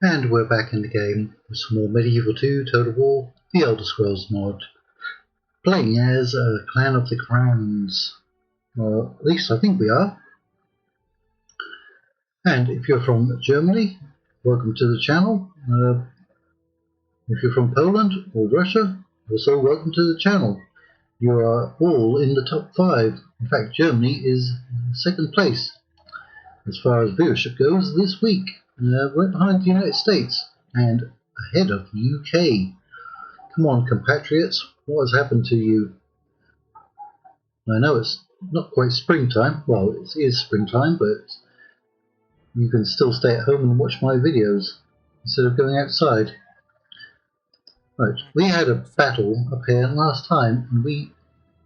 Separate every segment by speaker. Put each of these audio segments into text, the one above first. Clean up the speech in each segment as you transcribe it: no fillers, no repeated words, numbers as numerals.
Speaker 1: And we're back in the game with some more Medieval 2 Total War, the Elder Scrolls mod. Playing as a Clan of the Crowns. Or at least I think we are. And if you're from Germany, welcome to the channel. If you're from Poland or Russia, also welcome to the channel. You are all in the top 5. In fact, Germany is second place as far as viewership goes this week. Right behind the United States and ahead of the UK. Come on, compatriots, what has happened to you? I know it's not quite springtime. Well, it is springtime, but you can still stay at home and watch my videos instead of going outside. Right, we had a battle up here last time and we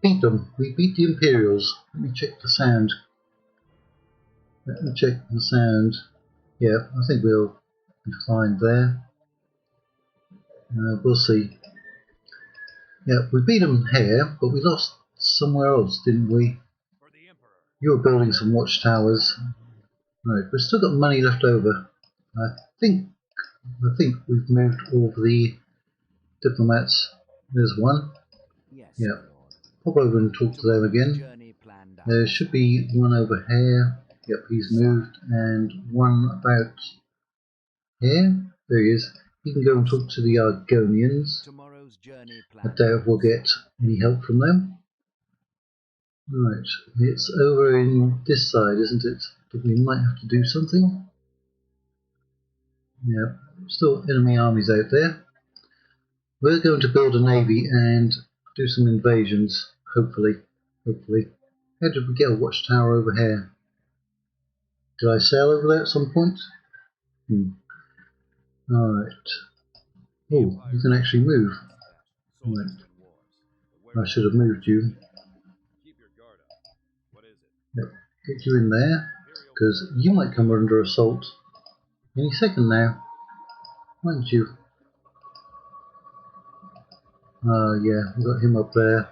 Speaker 1: beat them. We beat the Imperials. Let me check the sound. Yeah, I think we'll be fine there. We'll see. Yeah, we beat them here, but we lost somewhere else, didn't we? You were building some watchtowers. Right, we've still got money left over. I think we've moved all of the diplomats. There's one. Yeah. Pop over and talk to them again. There should be one over here. Yep, he's moved, and one about here. There he is. He can go and talk to the Argonians. I doubt we'll get any help from them. Right, it's over in this side, isn't it? But we might have to do something. Yeah, still enemy armies out there. We're going to build a navy and do some invasions, hopefully. How did we get a watchtower over here? Did I sail over there at some point? Alright. Oh, you can actually move. Right. I should have moved you. Yep. Get you in there, because you might come under assault any second now. Mightn't you? Yeah, we got him up there.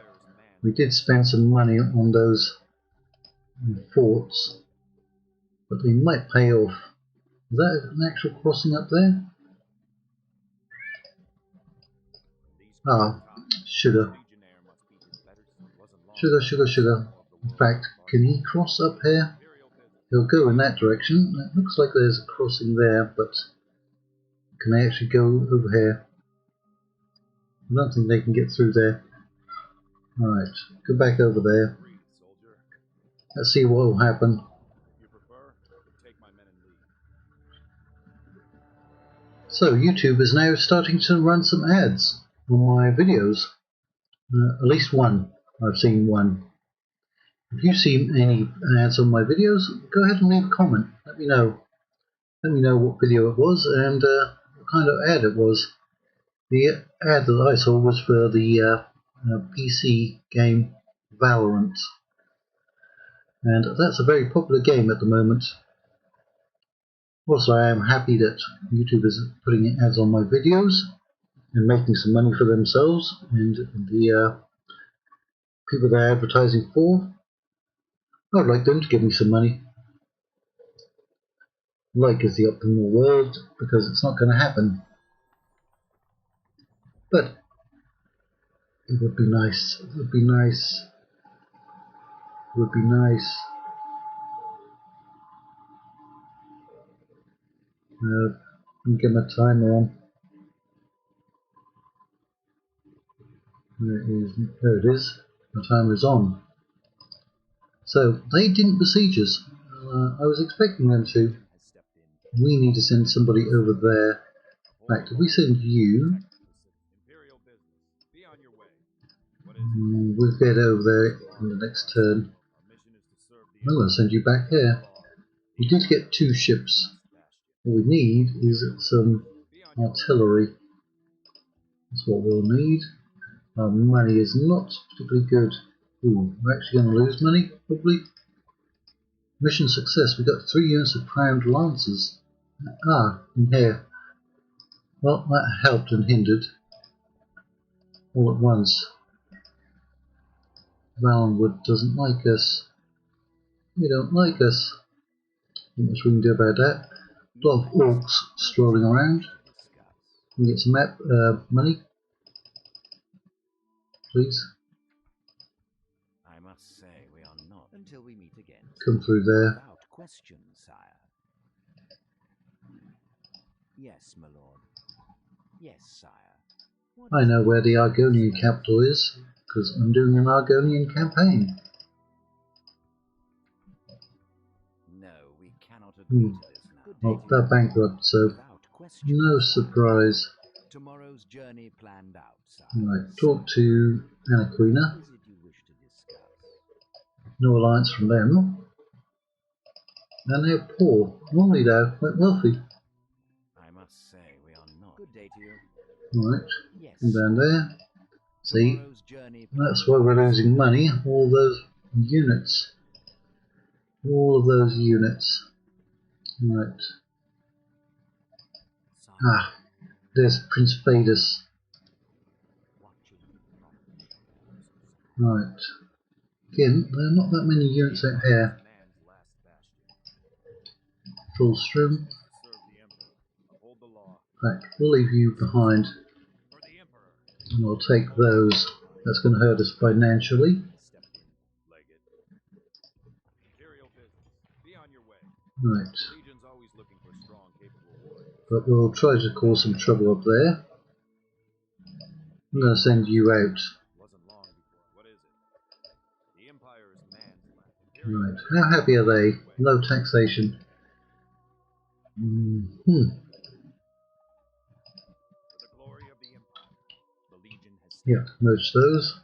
Speaker 1: We did spend some money on those forts, but they might pay off. Is that an actual crossing up there? Ah, sugar. In fact, can he cross up here? He'll go in that direction. It looks like there's a crossing there, but can they actually go over here? I don't think they can get through there. Alright, go back over there. Let's see what will happen. So YouTube is now starting to run some ads on my videos. At least one. I've seen one. If you see any ads on my videos, go ahead and leave a comment. Let me know. Let me know what video it was and what kind of ad it was. The ad that I saw was for the PC game Valorant. And that's a very popular game at the moment. Also, I am happy that YouTube is putting ads on my videos and making some money for themselves and the people they're advertising for. I would like them to give me some money. Like is the optimal word because it's not going to happen. But it would be nice. It would be nice. It would be nice. Let me get my timer on. There it is. My timer is on. So they didn't besiege us. I was expecting them to. We need to send somebody over there. In fact, if we send you, we'll get over there in the next turn. I'm going to send you back here. We did get 2 ships. What we need is some artillery. That's what we'll need. Our money is not particularly good. Ooh, we're actually going to lose money, probably. Mission success. We got 3 units of crowned lancers. In here. Well, that helped and hindered. All at once. Valenwood doesn't like us. They don't like us. Not much we can do about that. a lot of orcs strolling around. Can we get some money, please?
Speaker 2: I must say we are not until we meet again.
Speaker 1: Come through there.
Speaker 2: Without question, sire. Yes, my lord. Yes, sire.
Speaker 1: I know where the Argonian capital is, because I'm doing an Argonian campaign.
Speaker 2: No, we cannot agree to this now.
Speaker 1: Well, they're bankrupt, so no surprise.
Speaker 2: Tomorrow's journey planned out, sire.
Speaker 1: Right, talk to Anaquina.
Speaker 2: What is it you wish to discuss?
Speaker 1: No alliance from them. And they're poor. Normally they're quite wealthy.
Speaker 2: I must say we are not. Good day to you.
Speaker 1: Right,
Speaker 2: Yes.
Speaker 1: come down there. See,
Speaker 2: Tomorrow's journey
Speaker 1: that's why we're losing money. All those units. All of those units. Right. Ah, there's Prince Vadus. Right. Again, there are not that many units out here. Full stream. Right, we'll leave you behind. And I'll take those. That's going to hurt us financially. Right. But we'll try to cause some trouble up there. I'm going to send you out. Right. How happy are they? Low taxation. Yeah, merge those.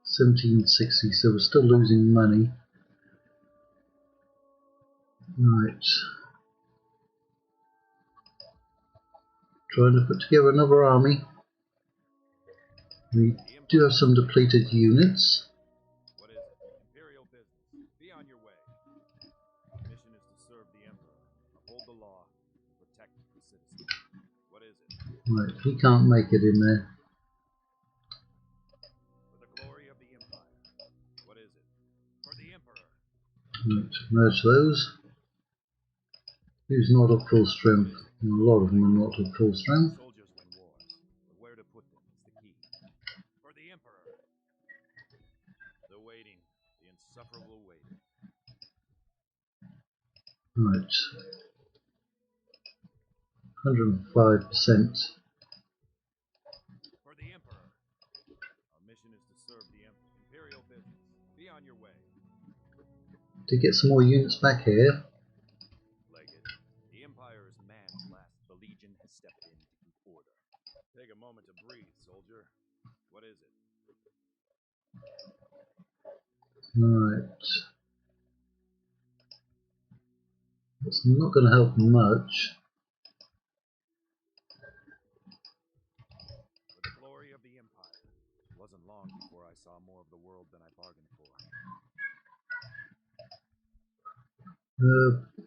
Speaker 1: 1760, so we're still losing money. Right. Trying to put together another army. We do have some depleted units. Right, he can't make it in there. Right, merge those. Who's not at full strength? A lot of them are not at full strength. Right. 105%. To get some more units back here. Right. It's not going to help much.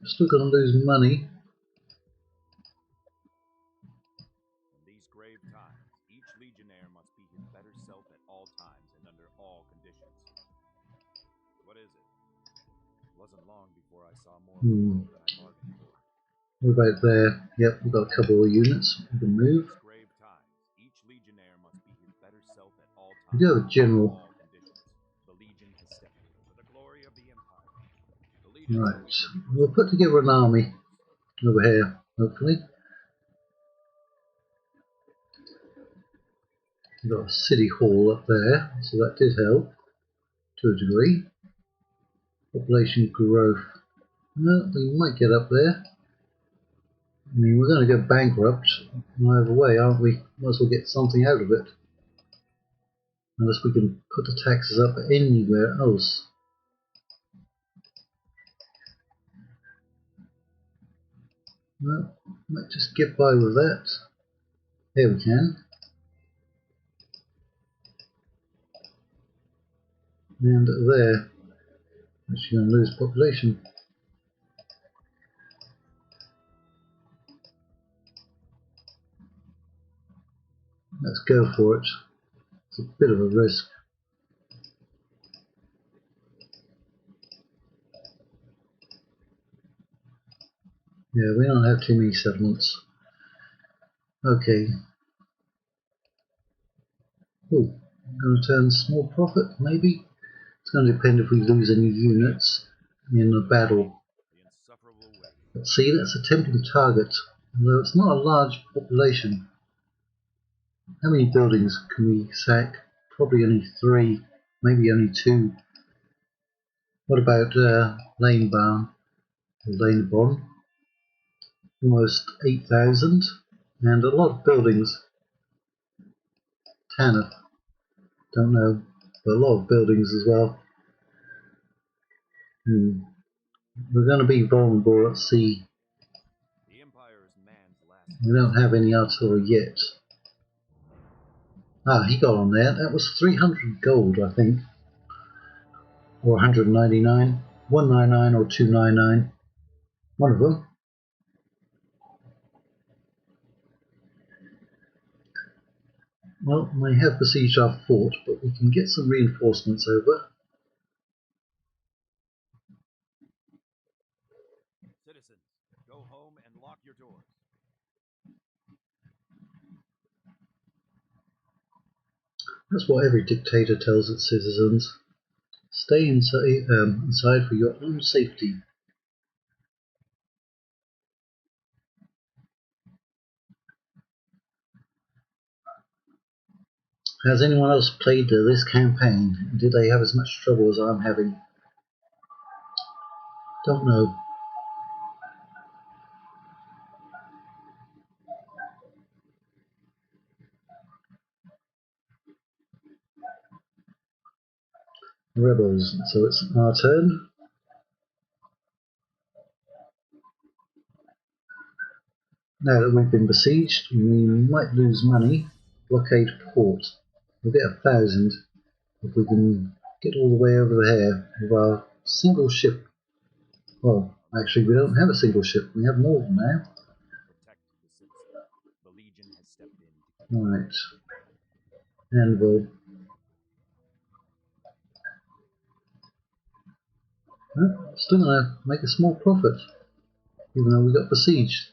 Speaker 1: Still going to lose money. What about there? Yep, we've got a couple of units. We can move. We do have a general. Right, we'll put together an army over here, hopefully. We've got a city hall up there, so that did help to a degree. Population growth. Well, we might get up there. I mean, we're going to go bankrupt either way, aren't we? Might as well get something out of it. Unless we can put the taxes up anywhere else. Well, might just get by with that. There we can. And there. Actually going to lose population. Let's go for it. It's a bit of a risk. Yeah, we don't have too many settlements. Okay. Oh, I'm going to turn small profit, maybe? It's going to depend if we lose any units in the battle. But see, that's a tempting target, although it's not a large population. How many buildings can we sack? Probably only 3, maybe only 2. What about Lane Barn or Lane Bon? Almost 8,000, and a lot of buildings. Tanner, don't know, but a lot of buildings as well. We're going to be vulnerable at sea. We don't have any artillery yet. Ah, he got on there. That was 300 gold, I think. Or 199. 199 or 299. One of them. Well, they have besieged our fort, but we can get some reinforcements over.
Speaker 2: Citizens, go home and lock your doors.
Speaker 1: That's what every dictator tells its citizens. Stay inside for your own safety. Has anyone else played this campaign? Did they have as much trouble as I'm having? Don't know. Rebels. So it's our turn. Now that we've been besieged, we might lose money. Blockade port. We'll get 1,000 if we can get all the way over there with our single ship. Well, actually, we don't have a single ship. We have more now.
Speaker 2: Protect the citizens. The Legion has stepped in to keep
Speaker 1: Right. Anvil. Still gonna make a small profit, even though we got besieged.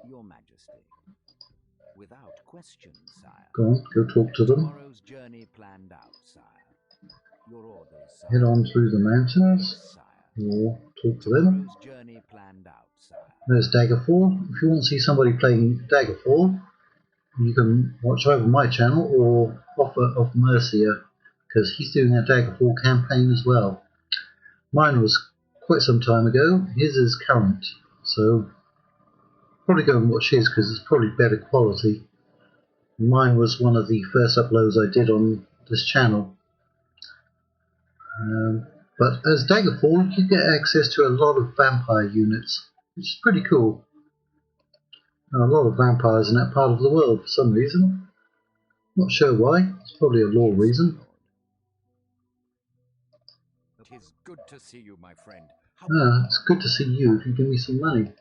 Speaker 2: Your Majesty. Without question, sire.
Speaker 1: Go on, go talk to them.
Speaker 2: Tomorrow's journey planned out, sire. Your orders, sire.
Speaker 1: Head on through the mountains,
Speaker 2: Yes, sire.
Speaker 1: or talk to them.
Speaker 2: Tomorrow's journey planned out, sire.
Speaker 1: There's Daggerfall. If you want to see somebody playing Daggerfall, you can watch over my channel or Offer of Mercia, because he's doing a Daggerfall campaign as well. Mine was quite some time ago. His is current, so probably go and watch his because it's probably better quality. Mine was one of the first uploads I did on this channel. But as Daggerfall, you get access to a lot of vampire units, which is pretty cool. There are a lot of vampires in that part of the world for some reason. Not sure why. It's probably a lore reason.
Speaker 2: It is good to see you, my friend.
Speaker 1: It's good to see you if you give me some money.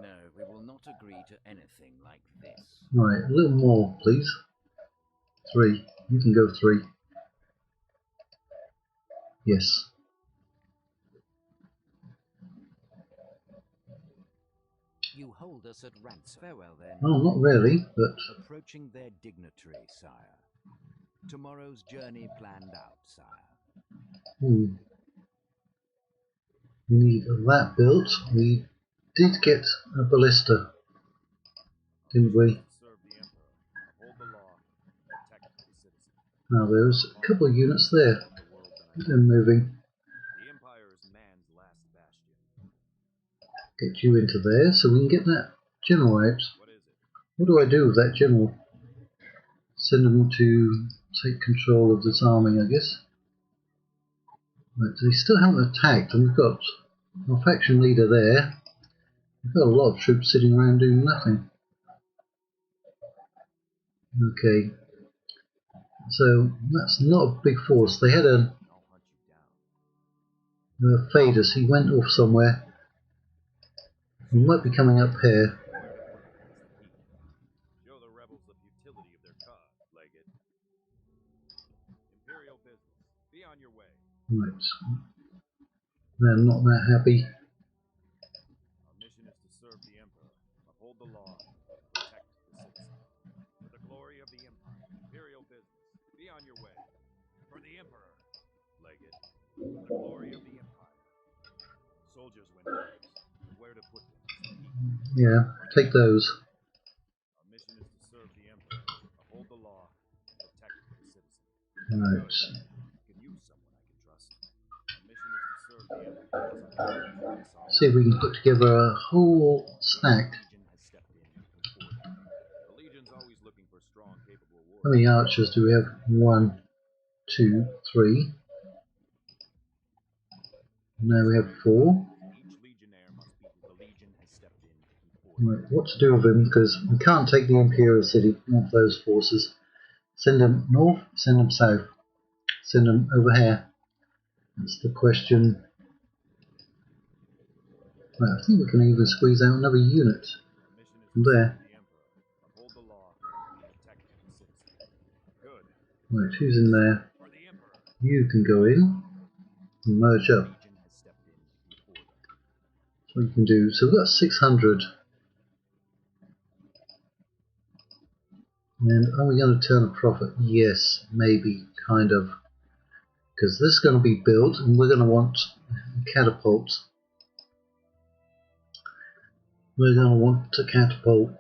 Speaker 2: No, we will not agree to anything like this.
Speaker 1: Right, a little more, please. 3. You can go 3. Yes.
Speaker 2: You hold us at ransom. Farewell, then.
Speaker 1: Oh, not really, but...
Speaker 2: Approaching their dignitary, sire. Tomorrow's journey planned out, sire.
Speaker 1: We need that built. We did get a ballista, didn't we? Now there's a couple of units there. They're moving. Get you into there so we can get that general out. What do I do with that general? Send them to take control of this army, I guess. But they still haven't attacked, and we've got our faction leader there. We've got a lot of troops sitting around doing nothing. Okay, so that's not a big force. They had a fade us. He went off somewhere. He might be coming up here. Right. They're not that happy.
Speaker 3: Our mission is to serve the Emperor, uphold the law, and protect the citizen. For the glory of the Empire, Imperial business, be on your way. For the Emperor, Legate. For the glory of the Empire. Soldiers win orders, but where to put them is the key.
Speaker 1: Yeah, take those.
Speaker 3: Our mission is to serve the Emperor, uphold the law, and protect the citizen.
Speaker 1: Right.
Speaker 3: Good. I could use someone I can trust. Our mission is to serve the Emperor doesn't mean betray us all.
Speaker 1: See if we can put together a whole
Speaker 3: Good.
Speaker 1: stack.
Speaker 3: The Legion has stepped in before them. The Legion's always looking for strong, capable
Speaker 1: How many
Speaker 3: warriors.
Speaker 1: archers do we have? 1, 2, 3. Now we have 4.
Speaker 3: Each legionnaire must be who the Legion has stepped in before them.
Speaker 1: Right, what to do with them, because we can't take the Imperial City off those forces. Send them north, send them south, send them over here. That's the question. Right, I think we can even squeeze out another unit
Speaker 3: Our mission is
Speaker 1: from
Speaker 3: to serve
Speaker 1: there.
Speaker 3: the Emperor, uphold the law, and protect the citizen. Good.
Speaker 1: Right, who's in there?
Speaker 3: For the Emperor.
Speaker 1: You can go in and merge
Speaker 3: The
Speaker 1: up.
Speaker 3: Legion has stepped in before them.
Speaker 1: That's what you can do. So we've got 600. And are we going to turn a profit? Yes, maybe, kind of. Because this is going to be built and we're going to want catapults. We're going to want to catapult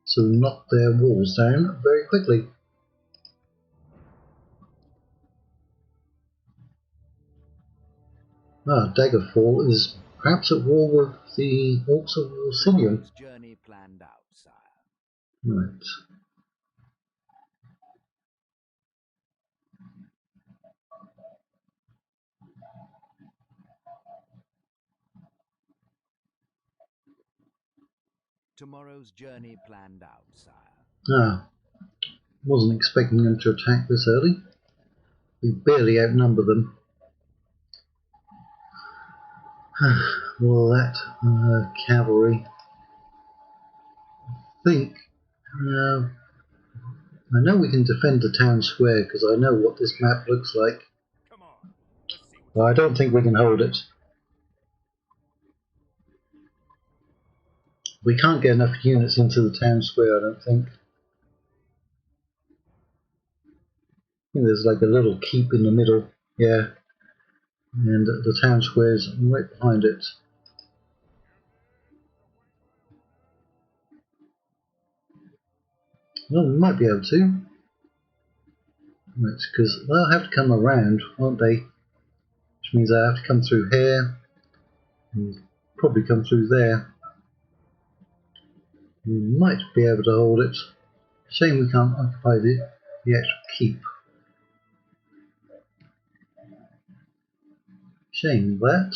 Speaker 1: so knock their walls down very quickly. Daggerfall is perhaps at war with the Orcs of Iceni.
Speaker 2: Tomorrow's journey planned out, sire.
Speaker 1: Right.
Speaker 2: Tomorrow's journey planned out, sire.
Speaker 1: Wasn't expecting them to attack this early. We barely outnumber them. All that cavalry. I think I know we can defend the town square because I know what this map looks like.
Speaker 3: Come on. Let's see what
Speaker 1: But I don't think we can hold it. We can't get enough units into the town square, I don't think. I think there's like a little keep in the middle. Yeah. And the town square is right behind it. Well, we might be able to. Right, because they'll have to come around, won't they? Which means they have to come through here. And probably come through there. We might be able to hold it. Shame we can't occupy the actual keep. Shame that.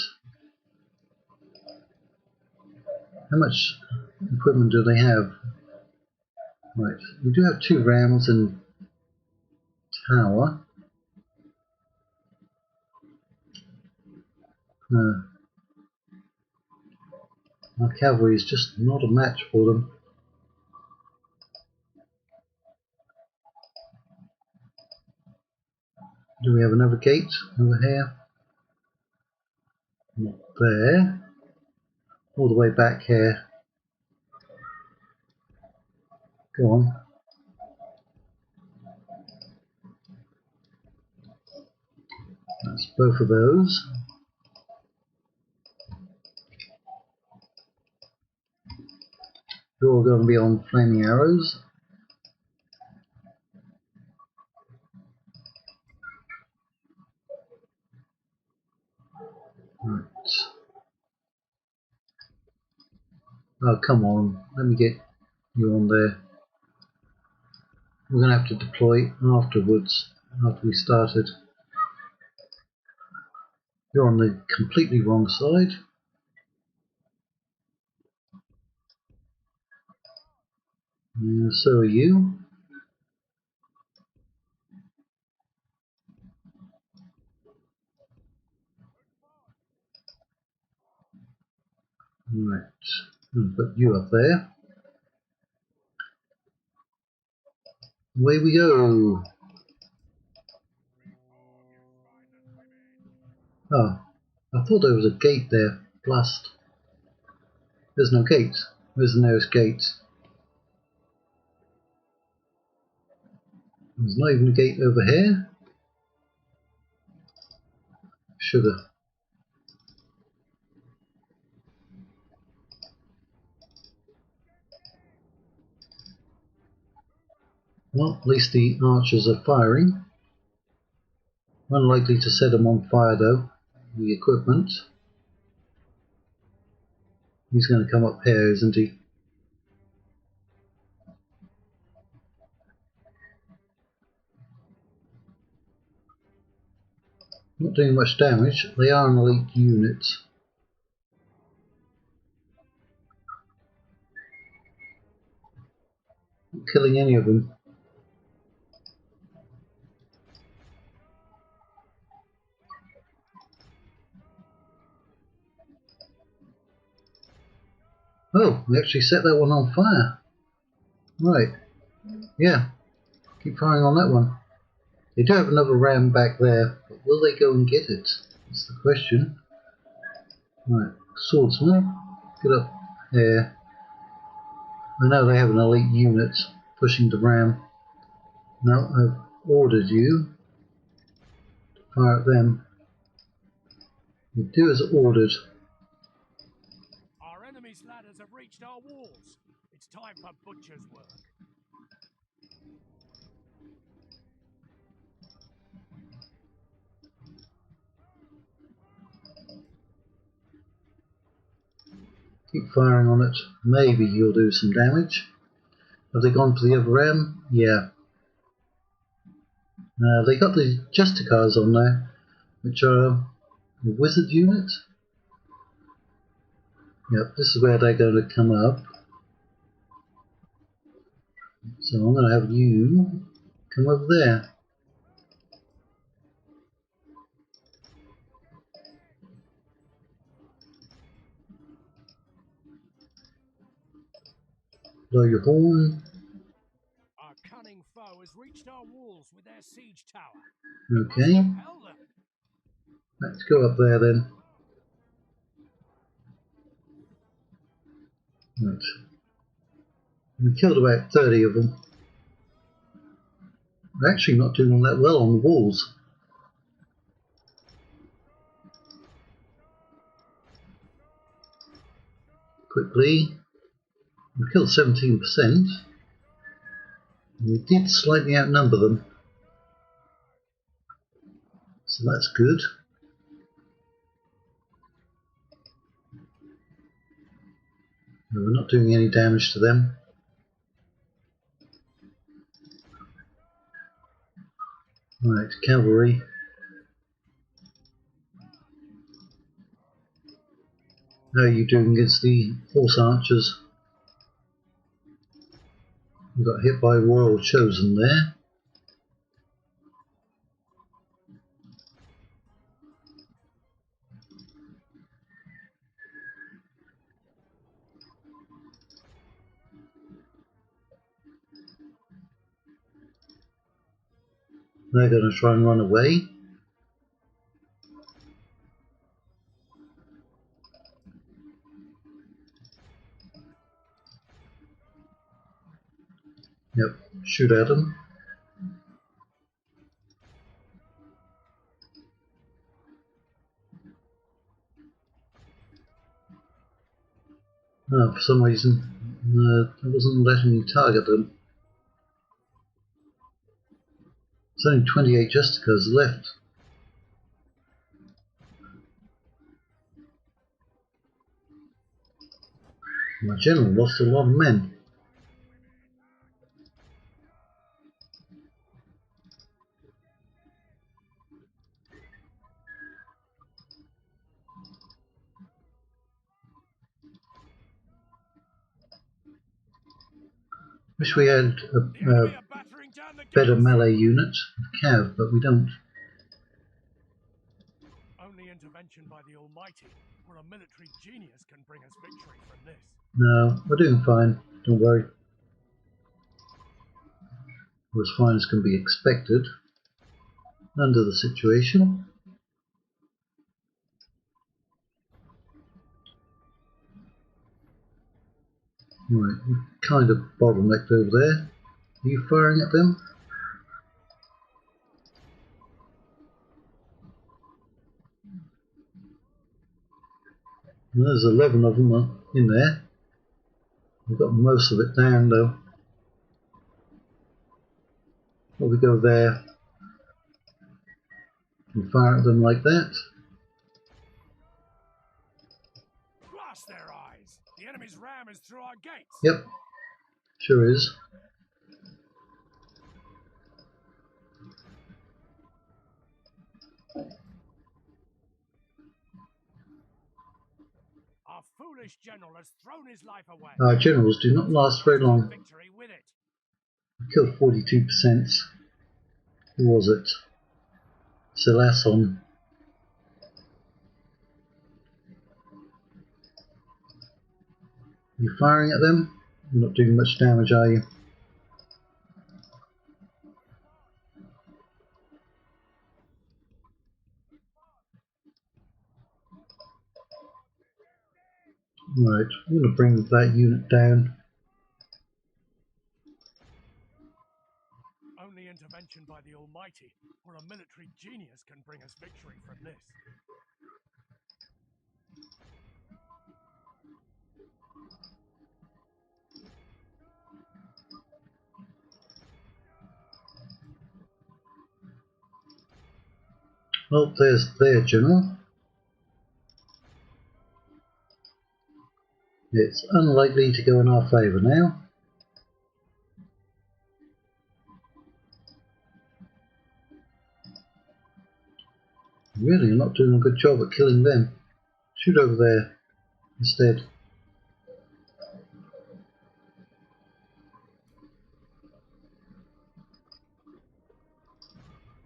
Speaker 1: How much equipment do they have? Right, we do have 2 rams and tower. Our cavalry is just not a match for them. Do we have another gate over here? Not there. All the way back here. Go on. That's both of those. They're all going to be on flaming arrows. Right. Oh, come on. Let me get you on there. We're going to have to deploy afterwards, after we started. You're on the completely wrong side. So are you. Right. I'll put you up there. Away we go. Oh, I thought there was a gate there. Blast. There's no gate. Where's the nearest gate? There's not even a gate over here. Sugar. Well, at least the archers are firing. Unlikely to set them on fire though. The equipment. He's going to come up here, isn't he? Not doing much damage. They are an elite unit. Not killing any of them. Oh, we actually set that one on fire. Right. Yeah. Keep firing on that one. They do have another ram back there, but will they go and get it? That's the question. Right. Swordsman. Get up here. I know they have an elite unit pushing the ram. Now I've ordered you to fire at them. You do as ordered.
Speaker 3: Our enemy's ladders have reached our walls. It's time for butcher's work.
Speaker 1: Keep firing on it. Maybe you'll do some damage. Have they gone for the other ram? Yeah. They got the Justicars on there, which are a wizard unit. Yep, this is where they're going to come up. So I'm going to have you come over there. Blow your horn.
Speaker 3: Our cunning foe has reached our walls with their siege tower.
Speaker 1: Okay,
Speaker 3: Repel them.
Speaker 1: let's go up there then. Right. We killed about 30 of them. They're actually not doing that well on the walls. Quickly. We killed 17%. We did slightly outnumber them. So that's good. No, we're not doing any damage to them. Right, cavalry. How are you doing against the horse archers? We got hit by Royal Chosen there. They're going to try and run away. Yep, shoot at them. Oh, for some reason, it wasn't letting me target them. There's only 28 Justicas left. My general lost a lot of men. Wish we had
Speaker 3: The enemy
Speaker 1: a
Speaker 3: are battering down the
Speaker 1: better
Speaker 3: gates.
Speaker 1: melee unit, Cav, but we don't.
Speaker 3: Only intervention by the Almighty or a military genius can bring us victory from this.
Speaker 1: No, we're doing fine. Don't worry. We're as fine as can be expected under the situation. Right, kind of bottlenecked over there. Are you firing at them? There's 11 of them in there. We've got most of it down though. Well, we go there and fire at them like that.
Speaker 3: Blast their eyes! The enemy's ram is through our gates!
Speaker 1: Yep, sure is.
Speaker 3: Our foolish general has thrown his life away.
Speaker 1: Our generals do not last very long.
Speaker 3: Victory with it.
Speaker 1: We killed 42%. Who was it? Selasson. You firing at them? You're not doing much damage, are you? Right, I'm going to bring that unit down.
Speaker 3: Only intervention by the Almighty or a military genius can bring us victory from this.
Speaker 1: Well, there's their general. It's unlikely to go in our favour now. Really, I'm not doing a good job at killing them. Shoot over there instead.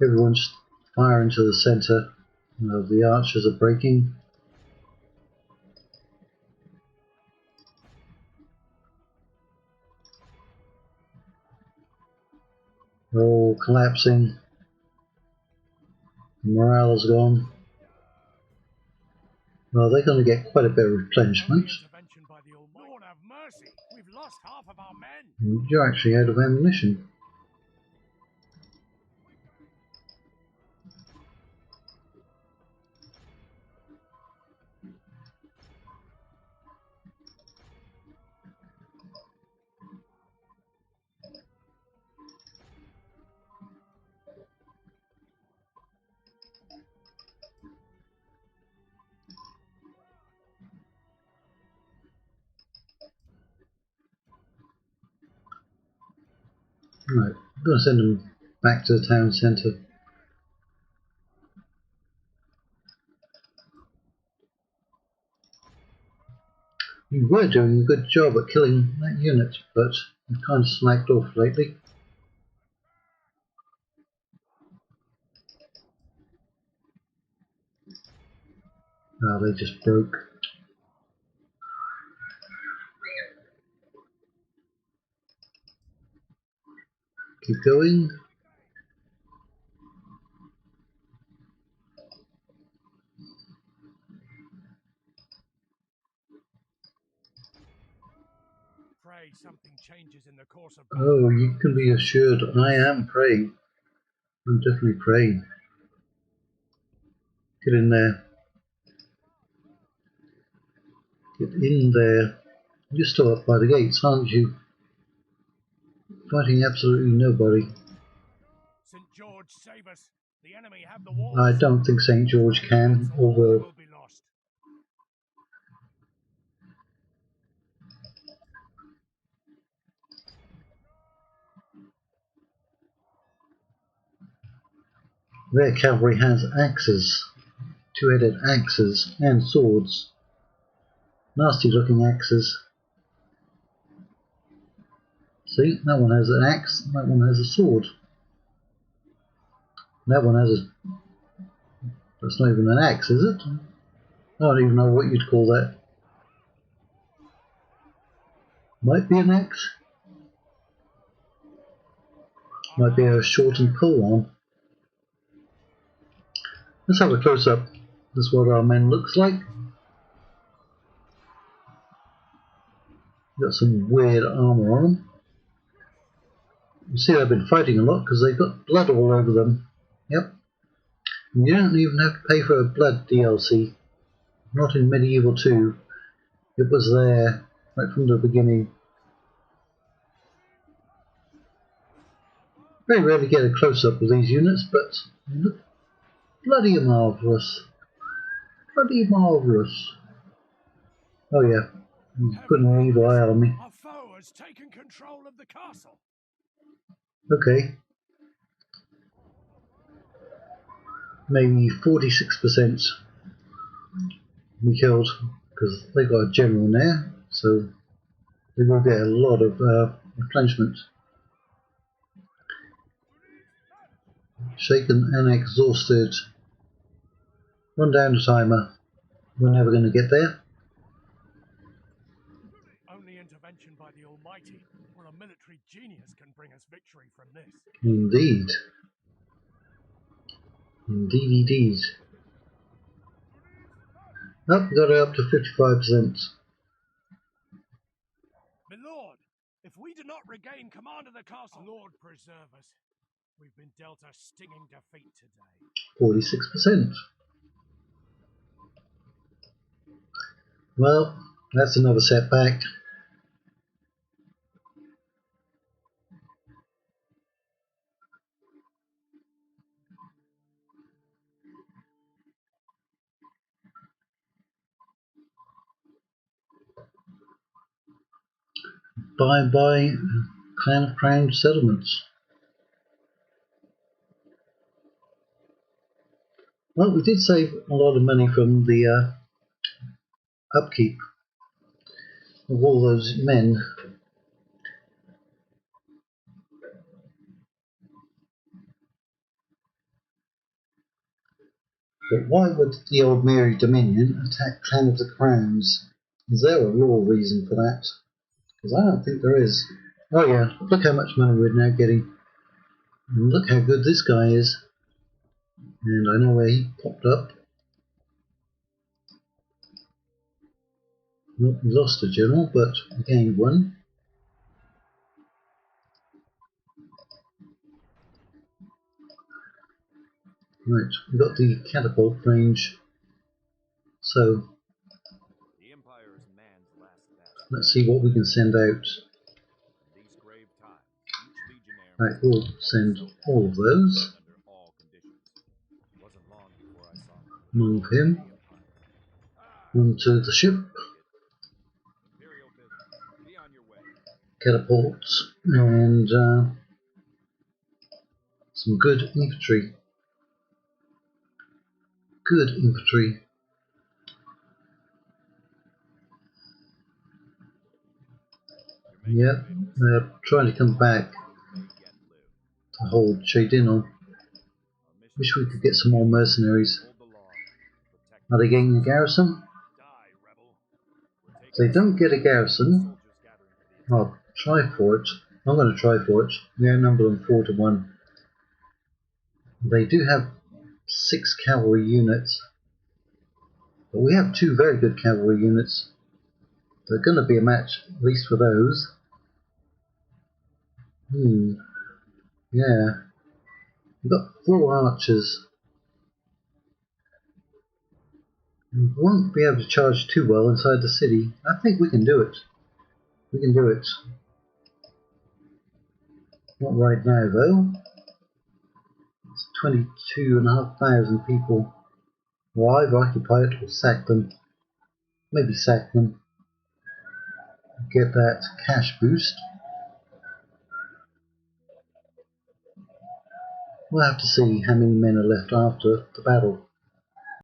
Speaker 1: Everyone just fire into the centre. The archers are breaking. They're all collapsing. Morale is gone. Well, they're going to get quite a bit of replenishment.
Speaker 3: Intervention by the Almighty. Lord have mercy! We've lost half of our men.
Speaker 1: And you're actually out of ammunition. Right, I'm going to send them back to the town centre. You were doing a good job at killing that unit, but you've kind of slacked off lately. They just broke. Keep going.
Speaker 3: Pray something changes in the course of
Speaker 1: Oh, you can be assured I am praying. I'm definitely praying. Get in there. Get in there. You're still up by the gates, aren't you? Fighting absolutely nobody.
Speaker 3: St. George, save us. The enemy have the walls.
Speaker 1: I don't think St. George can or will.
Speaker 3: Will be lost.
Speaker 1: Their cavalry has axes. Two-headed axes and swords. Nasty looking axes. See, that one has an axe, that one has a sword. That one has a... That's not even an axe, is it? I don't even know what you'd call that. Might be an axe. Might be a shortened pole arm. Let's have a close up. This is what our men looks like. Got some weird armour on them. You see they've been fighting a lot because they've got blood all over them. Yep. And you don't even have to pay for a blood DLC. Not in Medieval 2. It was there right from the beginning. Very rarely get a close-up of these units, but they look bloody marvellous. Bloody marvellous. Oh yeah, good and evil eye on me.
Speaker 3: Our foe has taken control of the castle.
Speaker 1: Okay. Maybe 46% we killed, because they got a general there, so they will get a lot of replenishment. Shaken and exhausted. Run down the timer. We're never going to get there.
Speaker 3: Only intervention by the Almighty or a military genius can bring us victory from this.
Speaker 1: Indeed. Indeed. Oh, we got it up to 55%.
Speaker 3: My lord, if we do not regain command of the castle, Lord preserve us. We've been dealt a stinging defeat today.
Speaker 1: 46%. Well, that's another setback. Bye-bye, Clan of Crown settlements. Well, we did save a lot of money from the upkeep of all those men. But why would the Old Mary Dominion attack Clan of the Crowns? Is there a real reason for that? Because I don't think there is. Oh yeah, look how much money we're now getting. And look how good this guy is. And I know where he popped up. Well, we lost a general, but we gained one. Right, we got the catapult range. So
Speaker 3: The Empire's man's last bastion.
Speaker 1: let's see what we can send out.
Speaker 3: In these grave times, each legionnaire
Speaker 1: Right,
Speaker 3: must
Speaker 1: we'll
Speaker 3: defend
Speaker 1: send
Speaker 3: himself
Speaker 1: all of those.
Speaker 3: under all conditions. It wasn't long before I saw
Speaker 1: Move him
Speaker 3: the
Speaker 1: onto the ship.
Speaker 3: Imperial business. Be on your way.
Speaker 1: Catapults and some good infantry. Good infantry. Yep, they're trying to come back to hold Chadinal. Wish we could get some more mercenaries. Are they getting a garrison? If they don't get a garrison, I'll try for it. I'm going to try for it. We outnumber them 4-1. They do have 6 cavalry units, but we have 2 very good cavalry units. They're going to be a match, at least for those. Yeah. We've got 4 archers. We won't be able to charge too well inside the city. I think we can do it. We can do it. Not right now, though. It's 22,500 people. Well, either occupy it or sack them. Maybe sack them. Get that cash boost. We'll have to see how many men are left after the battle.